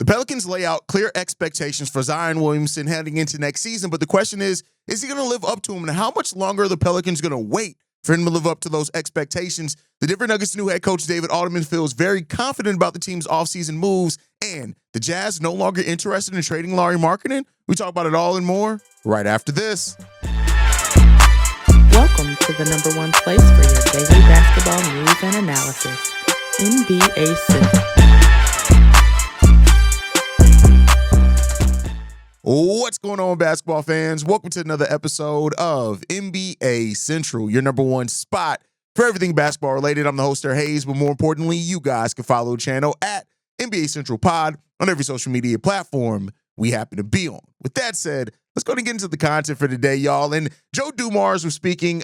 The Pelicans lay out clear expectations for Zion Williamson heading into next season, but the question is he going to live up to them, and how much longer are the Pelicans going to wait for him to live up to those expectations? The Denver Nuggets' new head coach, David Adelman, feels very confident about the team's offseason moves, and the Jazz no longer interested in trading Lauri Markkanen. We talk about it all and more right after this. Welcome to the number one place for your daily basketball news and analysis, NBA Central. What's going on, basketball fans? Welcome to another episode of NBA Central, your number one spot for everything basketball related. I'm the host, Hayes, but more importantly, you guys can follow the channel at NBA Central Pod on every social media platform we happen to be on. With that said, let's go and get into the content for today, y'all. And Joe Dumars was speaking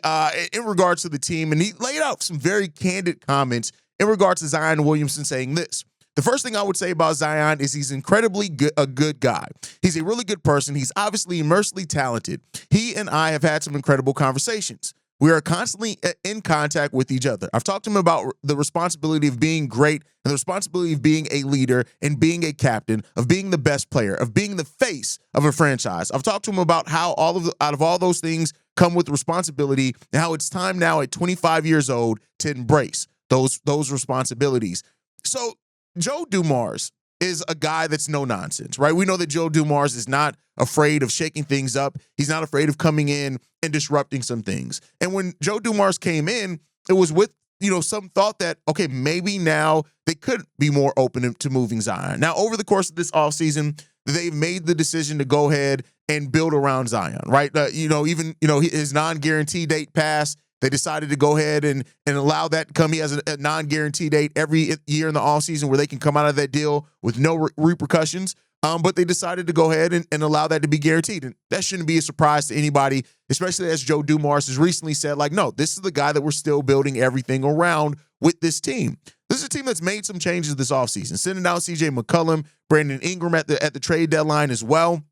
in regards to the team, and he laid out some very candid comments in regards to Zion Williamson, saying this. The first thing I would say about Zion is he's incredibly a good guy. He's a really good person. He's obviously immensely talented. He and I have had some incredible conversations. We are constantly in contact with each other. I've talked to him about the responsibility of being great and the responsibility of being a leader and being a captain, of being the best player, of being the face of a franchise. I've talked to him about how out of all those things come with responsibility, and how it's time now at 25 years old to embrace those responsibilities. So Joe Dumars is a guy that's no nonsense, right? We know that Joe Dumars is not afraid of shaking things up. He's not afraid of coming in and disrupting some things. And when Joe Dumars came in, it was with, some thought that, okay, maybe now they could be more open to moving Zion. Now, over the course of this offseason, they've made the decision to go ahead and build around Zion, right? His non-guarantee date passed. They decided to go ahead and allow that to come. He has a non-guarantee date every year in the offseason where they can come out of that deal with no repercussions. But they decided to go ahead and allow that to be guaranteed. And that shouldn't be a surprise to anybody, especially as Joe Dumars has recently said, no, this is the guy that we're still building everything around with this team. This is a team that's made some changes this offseason, sending out C.J. McCollum, Brandon Ingram at the trade deadline as well.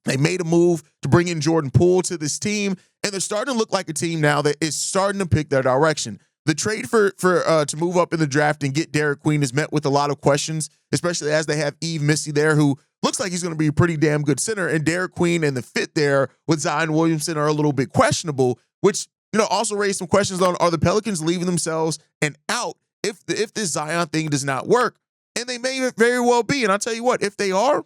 They made a move to bring in Jordan Poole to this team, and they're starting to look like a team now that is starting to pick their direction. The trade for to move up in the draft and get Derek Queen is met with a lot of questions, especially as they have Yves Missi there, who looks like he's going to be a pretty damn good center, and Derek Queen and the fit there with Zion Williamson are a little bit questionable, which also raised some questions on, are the Pelicans leaving themselves an out if this Zion thing does not work? And they may very well be, and I'll tell you what, if they are,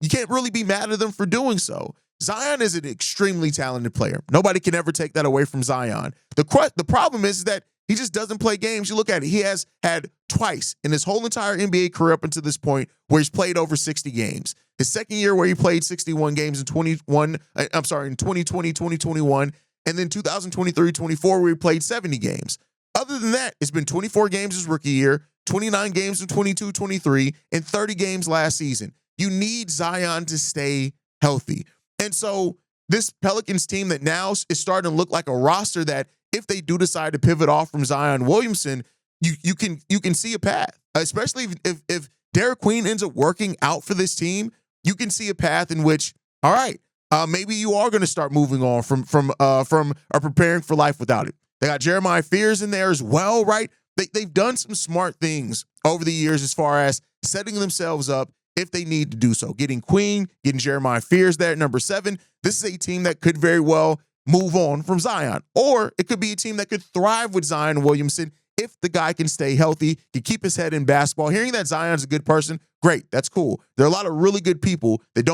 you can't really be mad at them for doing so. Zion is an extremely talented player. Nobody can ever take that away from Zion. The problem is that he just doesn't play games. You look at it, he has had twice in his whole entire NBA career up until this point where he's played over 60 games. His second year where he played 61 games in 2020, 2021, and then 2023-24 where he played 70 games. Other than that, it's been 24 games his rookie year, 29 games in 22-23, and 30 games last season. You need Zion to stay healthy. And so this Pelicans team that now is starting to look like a roster that if they do decide to pivot off from Zion Williamson, you can see a path, especially if Derek Queen ends up working out for this team. You can see a path in which, all right, maybe you are going to start moving on from or preparing for life without it. They got Jeremiah Fears in there as well, right? They've done some smart things over the years as far as setting themselves up if they need to do so. Getting Queen, getting Jeremiah Fears there at number 7. This is a team that could very well move on from Zion. Or it could be a team that could thrive with Zion Williamson if the guy can stay healthy, can keep his head in basketball. Hearing that Zion's a good person, great, that's cool. There are a lot of really good people that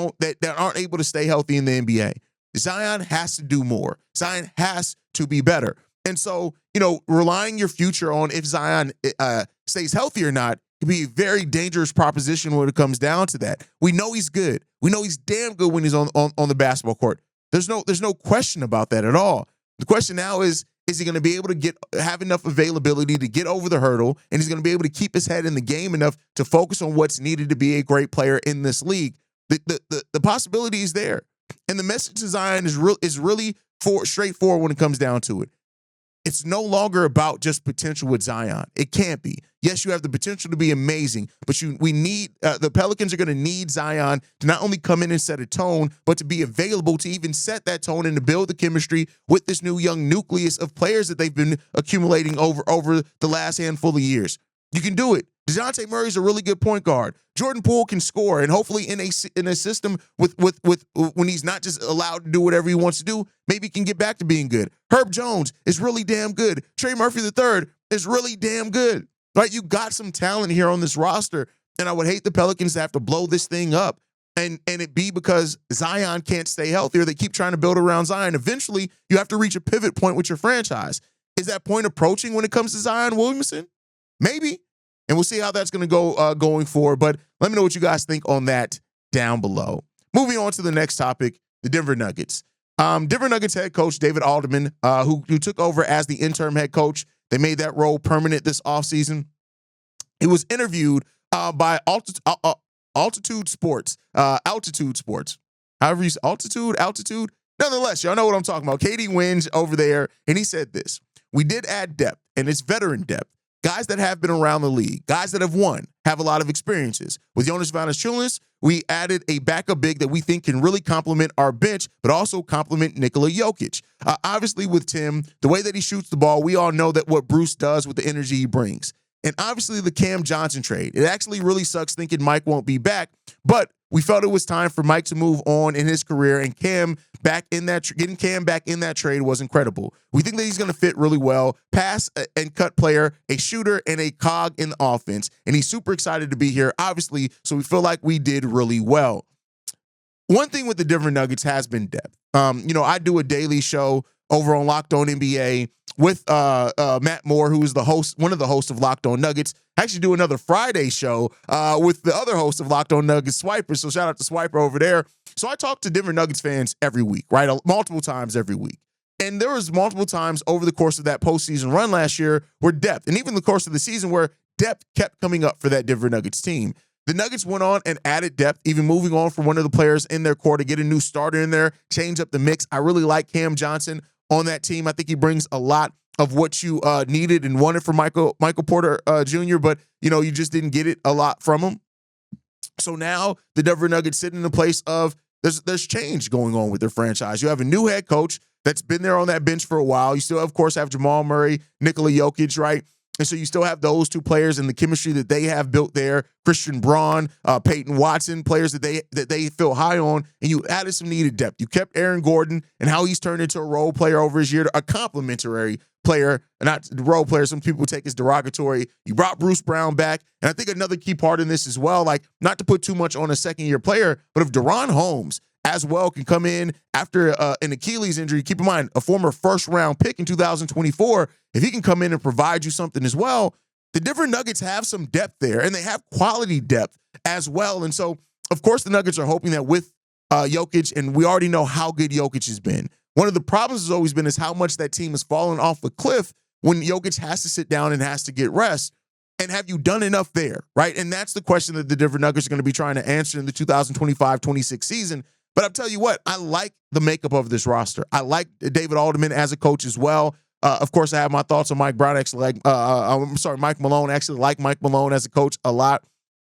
aren't able to stay healthy in the NBA. Zion has to do more. Zion has to be better. And so, relying your future on if Zion stays healthy or not can be a very dangerous proposition when it comes down to that. We know he's good. We know he's damn good when he's on the basketball court. There's no question about that at all. The question now is he going to be able to have enough availability to get over the hurdle, and he's going to be able to keep his head in the game enough to focus on what's needed to be a great player in this league? The possibility is there. And the message to Zion is really straightforward when it comes down to it. It's no longer about just potential with Zion. It can't be. Yes, you have the potential to be amazing, but we need the Pelicans are going to need Zion to not only come in and set a tone, but to be available to even set that tone and to build the chemistry with this new young nucleus of players that they've been accumulating over the last handful of years. You can do it. DeJounte Murray's a really good point guard. Jordan Poole can score, and hopefully in a system with when he's not just allowed to do whatever he wants to do, maybe he can get back to being good. Herb Jones is really damn good. Trey Murphy III is really damn good. Right? You got some talent here on this roster, and I would hate the Pelicans to have to blow this thing up and it be because Zion can't stay healthy or they keep trying to build around Zion. Eventually, you have to reach a pivot point with your franchise. Is that point approaching when it comes to Zion Williamson? Maybe. And we'll see how that's going to go going forward. But let me know what you guys think on that down below. Moving on to the next topic, the Denver Nuggets. Denver Nuggets head coach David Adelman, who took over as the interim head coach. They made that role permanent this offseason. He was interviewed by Altitude Sports. However you say altitude. Nonetheless, y'all know what I'm talking about. Katie Wins over there, and he said this. We did add depth, and it's veteran depth. Guys that have been around the league, guys that have won, have a lot of experiences. With Jonas Valanciunas, we added a backup big that we think can really complement our bench, but also complement Nikola Jokic. Obviously, with Tim, the way that he shoots the ball, we all know that what Bruce does with the energy he brings. And obviously, the Cam Johnson trade. It actually really sucks thinking Mike won't be back, but we felt it was time for Mike to move on in his career, and getting Cam back in that trade was incredible. We think that he's going to fit really well, pass and cut player, a shooter, and a cog in the offense, and he's super excited to be here, obviously, so we feel like we did really well. One thing with the Denver Nuggets has been depth. I do a daily show over on Locked On NBA with Matt Moore, who is one of the hosts of Locked On Nuggets. I actually do another Friday show with the other host of Locked On Nuggets, Swiper. So shout out to Swiper over there. So I talk to Denver Nuggets fans every week, right? Multiple times every week. And there was multiple times over the course of that postseason run last year where depth, and even the course of the season where depth kept coming up for that Denver Nuggets team. The Nuggets went on and added depth, even moving on from one of the players in their core to get a new starter in there, change up the mix. I really like Cam Johnson on that team. I think he brings a lot of what you needed and wanted from Michael Porter Jr., but, you just didn't get it a lot from him. So now the Denver Nuggets sit in a place of there's change going on with their franchise. You have a new head coach that's been there on that bench for a while. You still, of course, have Jamal Murray, Nikola Jokic, right? And so you still have those two players and the chemistry that they have built there. Christian Braun, Peyton Watson, players that they feel high on, and you added some needed depth. You kept Aaron Gordon and how he's turned into a role player over his year, a complimentary player, not role player. Some people take as derogatory. You brought Bruce Brown back, and I think another key part in this as well, like not to put too much on a second-year player, but if Deron Holmes as well can come in after an Achilles injury. Keep in mind, a former first-round pick in 2024. If he can come in and provide you something as well, the Denver Nuggets have some depth there, and they have quality depth as well. And so, of course, the Nuggets are hoping that with Jokic, and we already know how good Jokic has been. One of the problems has always been is how much that team has fallen off a cliff when Jokic has to sit down and has to get rest. And have you done enough there, right? And that's the question that the Denver Nuggets are going to be trying to answer in the 2025-26 season. But I'll tell you what, I like the makeup of this roster. I like David Adelman as a coach as well. Of course, I have my thoughts on Mike Brown. Actually, Mike Malone. Actually, like Mike Malone as a coach a lot.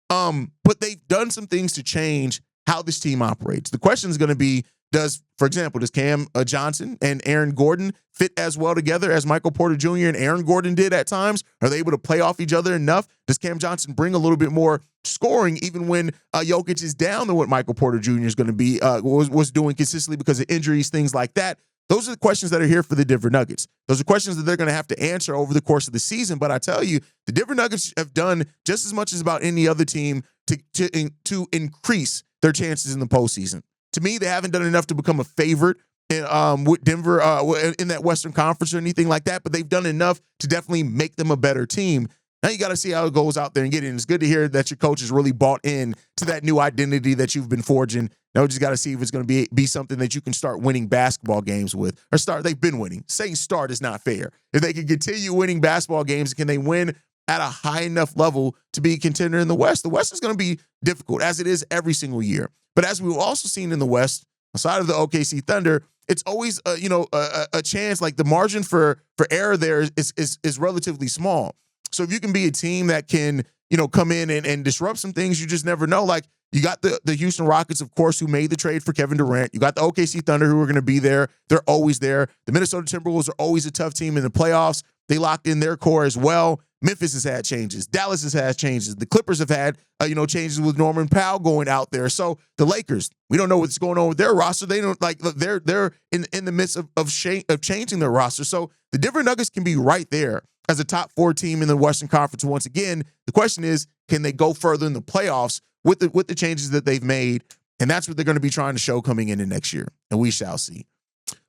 But they've done some things to change how this team operates. The question is going to be, for example, does Cam Johnson and Aaron Gordon fit as well together as Michael Porter Jr. and Aaron Gordon did at times? Are they able to play off each other enough? Does Cam Johnson bring a little bit more scoring even when Jokic is down than what Michael Porter Jr. is going to be was doing consistently because of injuries, things like that? Those are the questions that are here for the Denver Nuggets. Those are questions that they're going to have to answer over the course of the season. But I tell you, the Denver Nuggets have done just as much as about any other team to increase their chances in the postseason. To me, they haven't done enough to become a favorite with Denver in that Western Conference or anything like that, but they've done enough to definitely make them a better team. Now you got to see how it goes out there and get it. And it's good to hear that your coach has really bought in to that new identity that you've been forging. Now we just got to see if it's going to be something that you can start winning basketball games with. They've been winning. Saying start is not fair. If they can continue winning basketball games, can they win at a high enough level to be a contender in the West? The West is going to be difficult, as it is every single year. But as we've also seen in the West, aside of the OKC Thunder, it's always a chance. Like the margin for error there is relatively small. So if you can be a team that can come in and disrupt some things, you just never know. Like you got the Houston Rockets, of course, who made the trade for Kevin Durant. You got the OKC Thunder, who are going to be there. They're always there. The Minnesota Timberwolves are always a tough team in the playoffs. They locked in their core as well. Memphis has had changes. Dallas has had changes. The Clippers have had, changes with Norman Powell going out there. So the Lakers, we don't know what's going on with their roster. They don't they're in the midst of changing their roster. So the Denver Nuggets can be right there as a top 4 team in the Western Conference. Once again, the question is, can they go further in the playoffs with the changes that they've made? And that's what they're going to be trying to show coming into next year. And we shall see.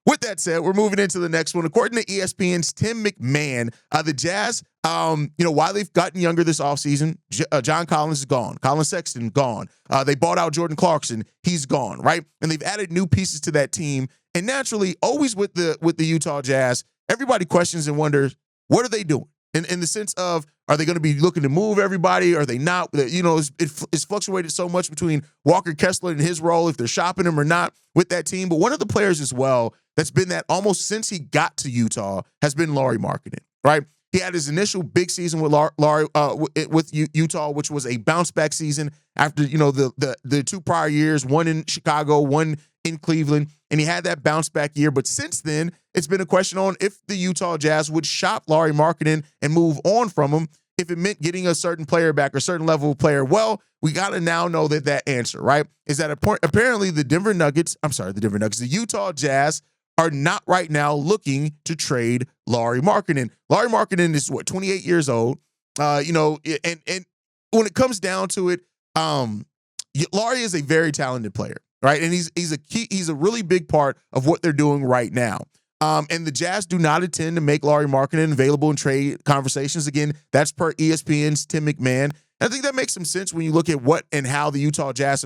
With that said, we're moving into the next one. According to ESPN's Tim McMahon, the Jazz, while they've gotten younger this offseason, John Collins is gone. Colin Sexton, gone. They bought out Jordan Clarkson. He's gone, right? And they've added new pieces to that team. And naturally, always with the Utah Jazz, everybody questions and wonders, what are they doing? In the sense of, are they going to be looking to move everybody? Are they not? It's fluctuated so much between Walker Kessler and his role, if they're shopping him or not with that team. But one of the players as well that's been that almost since he got to Utah has been Lauri Markkanen, right? He had his initial big season with with Utah, which was a bounce back season after the 2 prior years, one in Chicago, one in Cleveland, and he had that bounce back year. But since then, it's been a question on if the Utah Jazz would shop Lauri Markkanen and move on from him if it meant getting a certain player back or a certain level of player. Well, we got to now know that answer, right, is that apparently the Utah Jazz are not right now looking to trade Lauri Markkanen. Lauri Markkanen is 28 years old. And when it comes down to it, Lauri is a very talented player, right? And he's a really big part of what they're doing right now. And the Jazz do not intend to make Lauri Markkanen available in trade conversations. Again, that's per ESPN's Tim McMahon. And I think that makes some sense when you look at what and how the Utah Jazz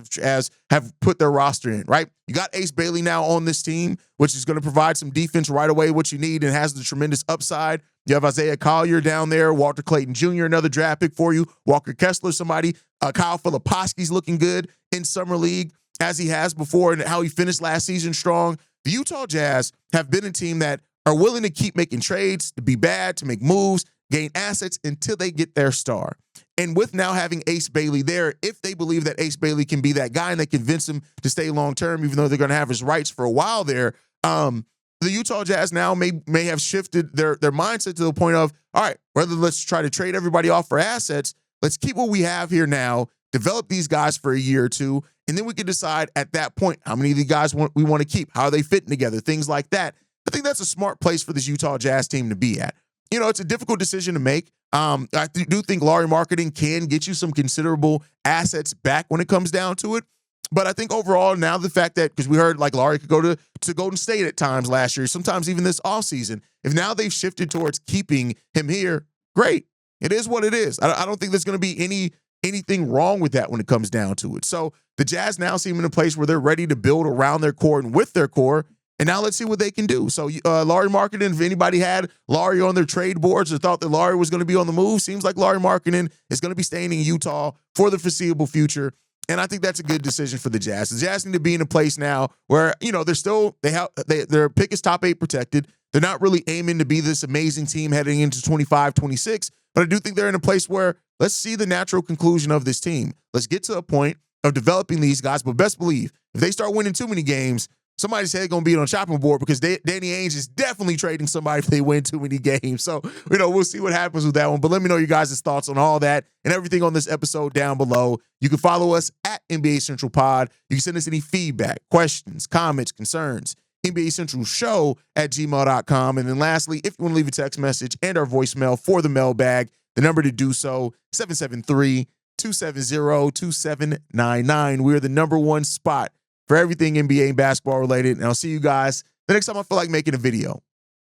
have put their roster in, right? You got Ace Bailey now on this team, which is going to provide some defense right away, what you need, and has the tremendous upside. You have Isaiah Collier down there, Walter Clayton Jr., another draft pick for you, Walker Kessler, somebody, Kyle Filipowski's looking good in Summer League as he has before and how he finished last season strong. The Utah Jazz have been a team that are willing to keep making trades, to be bad, to make moves, gain assets until they get their star. And with now having Ace Bailey there, if they believe that Ace Bailey can be that guy and they convince him to stay long-term, even though they're going to have his rights for a while there, the Utah Jazz now may have shifted their mindset to the point of, all right, whether let's try to trade everybody off for assets, let's keep what we have here now, develop these guys for a year or two, and then we can decide at that point how many of the guys we want to keep, how are they fitting together, things like that. I think that's a smart place for this Utah Jazz team to be at. It's a difficult decision to make. I do think Lauri Markkanen can get you some considerable assets back when it comes down to it. But I think overall now the fact that, because we heard like Lauri could go to Golden State at times last year, sometimes even this offseason, if now they've shifted towards keeping him here, great. It is what it is. I don't think there's going to be anything wrong with that when it comes down to it. So the Jazz now seem in a place where they're ready to build around their core and with their core. And now let's see what they can do. So Lauri Markkanen, if anybody had Lauri on their trade boards or thought that Lauri was going to be on the move, seems like Lauri Markkanen is going to be staying in Utah for the foreseeable future. And I think that's a good decision for the Jazz. The Jazz need to be in a place now where, they're still, their pick is top 8 protected. They're not really aiming to be this amazing team heading into 25, 26. But I do think they're in a place where let's see the natural conclusion of this team. Let's get to a point of developing these guys. But best believe, if they start winning too many games, somebody's head going to be on chopping board because Danny Ainge is definitely trading somebody if they win too many games. So, we'll see what happens with that one. But let me know your guys' thoughts on all that and everything on this episode down below. You can follow us at NBA Central Pod. You can send us any feedback, questions, comments, concerns, NBA Central Show at gmail.com. And then lastly, if you want to leave a text message and our voicemail for the mailbag, the number to do so, 773-270-2799. We're the number one spot for everything NBA and basketball related. And I'll see you guys the next time I feel like making a video.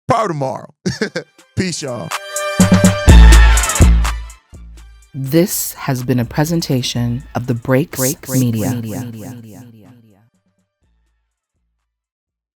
Probably tomorrow. Peace, y'all. This has been a presentation of the Break Media.